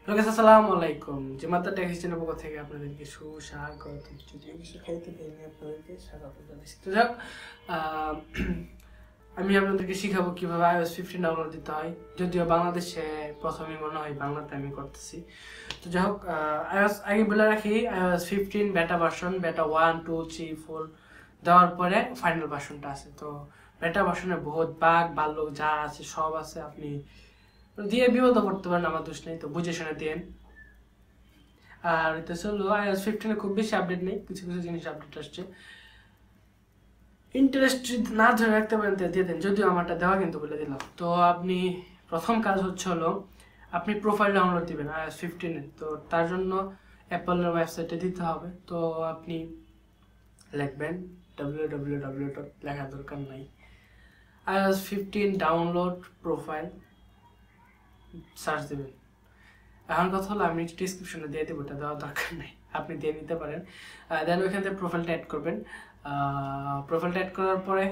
লোকেশ আসসালামু আলাইকুম। জামাতা টেক চ্যানেলের পক্ষ থেকে আপনাদেরকে সুস্বাগত। যদিও কিছু খাইতে দেয়নি আপনাদেরকে স্বাগত জানাচ্ছি। তো যাক, আমি আপনাদেরকে শিখাবো কিভাবে iOS 15 ডাউনলোড দিতে হয়। যদিও বাংলাদেশে প্রথমে মনে হয় বাংলাতে আমি করতেছি। তো যাই হোক, iOS আগে বলে রাখি, iOS 15 বেটা ভার্সন, বেটা 1, 2, 3, 4 দেওয়ার পরে ফাইনাল ভার্সনটা আছে। তো বেটা ভার্সনে বহুত বাগ ভালো যা আছে সব আছে, আপনি দিয়ে বিপদ করতে পারেন, আমার দোষ নেই। তো বুঝে শুনে দিন। আর এটা হলো iOS 15 খুব বেশি আপডেট নেই, কিছু কিছু জিনিস আপডেট আসছে। ইন্টারেস্ট না ধরে রাখতে পারেন দিয়ে দেন, যদিও আমারটা দেওয়া কিন্তু বলে দিলাম। তো আপনি প্রথম কাজ হলো আপনি প্রোফাইল ডাউনলোড দিবেন iOS 15-এর। তো তার জন্য অ্যাপলের ওয়েবসাইটে দিতে হবে। তো আপনি লিখবেন www. লেখার দরকার নাই, iOS 15 ডাউনলোড প্রোফাইল সার্চ দেবেন। এখন কথা হলো, আমি ডিসক্রিপশনে দিয়ে দেবো, এটা দেওয়ার দরকার নেই, আপনি দিয়ে নিতে পারেন। দেন ওইখান থেকে প্রোফাইলটা অ্যাড করবেন। প্রোফাইলটা অ্যাড করার পরে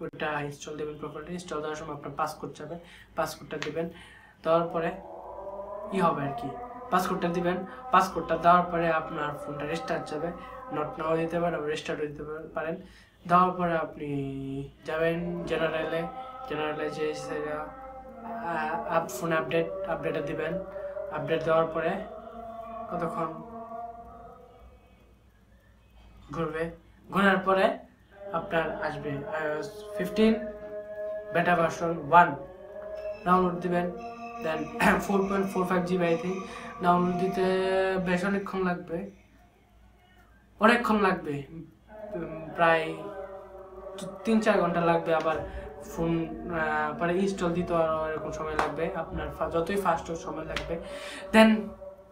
ওইটা ইনস্টল দেবেন। প্রোফাইলটা ইনস্টল দেওয়ার সময় আপনার পাসওয়ার্ড যাবে, পাসওয়ার্ডটা দেবেন। দেওয়ার পরে হবে আর কি, পাসওয়ার্ডটা দিবেন। পাসওয়ার্ডটা দেওয়ার পরে আপনার ফোনটা রেস্টার্ট যাবে, নট নাও দিতে পারেন, রেস্টার্টও দিতে পারেন। দেওয়ার পরে আপনি যাবেন জেনারেলে যে ফোন আপডেটটা দিবেন। আপডেট দেওয়ার পরে কতক্ষণ ঘুরবে, ঘোরার পরে আপনার আসবে iOS 15 বেটা ভার্সন 1 ডাউনলোড দিবেন। দেন 4.45 GB আই থিঙ্ক ডাউনলোড দিতে বেশ অনেকক্ষণ লাগবে, প্রায় 3-4 ঘন্টা লাগবে। আবার ফোন পরে ইনস্টল দিতে আরও এরকম সময় লাগবে, আপনার যতই ফাস্ট সময় লাগবে। দেন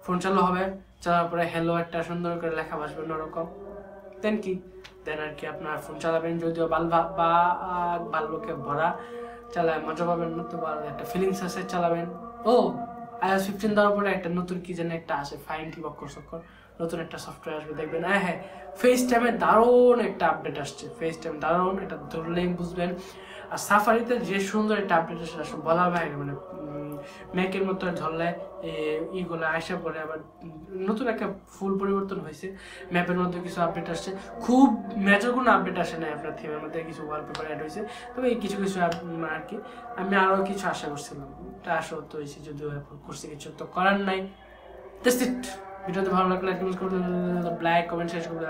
ফোন চালু হবে, চালার পরে হ্যালো একটা সুন্দর করে লেখা আসবে অন্যরকম। দেন আর কি আপনার ফোন চালাবেন। যদিও ভাল্লুকে ভরা চালায় মজা পাবেন, নতুন একটা ফিলিংস আছে চালাবেন। ও iOS 15 দেওয়ার পরে একটা নতুন কি যেন একটা আসে, ফাইন কি বক্কর নতুন একটা সফটওয়্যার আসবে, দেখবেন। হ্যাঁ, ফেস টাইমে দারুণ একটা আপডেট আসছে। ফেস টাইম দারুণ, এটা ধরলেই বুঝবেন। আর সাফারিতে যে সুন্দর একটা আপডেট আসছে, আসলে বলার বাইরে, মানে ম্যাকের মতো ধরলে ইগুলো আসা পরে আবার নতুন একটা ফুল পরিবর্তন হয়েছে। ম্যাপের মধ্যে কিছু আপডেট আসছে, খুব মেজর কোনো আপডেট আসে না। আপনার থিমের মধ্যে কিছু ওয়ালপেপার অ্যাড হয়েছে, তবে এই কিছু আর কি আমি আরও কিছু আশা করছিলাম, এটা আশা তো হয়েছে, যদিও করছি, কিছু তো করার নাই। ভিডিওতে ভালো লাগলে লাইক কমেন্ট শেয়ার করবে।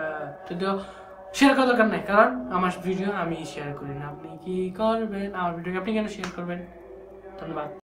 যদিও শেয়ার করার দরকার নাই, কারণ আমার ভিডিও আমি শেয়ার করি না। আপনি কি করবেন আমার ভিডিওকে, আপনি কেন শেয়ার করবেন? ধন্যবাদ।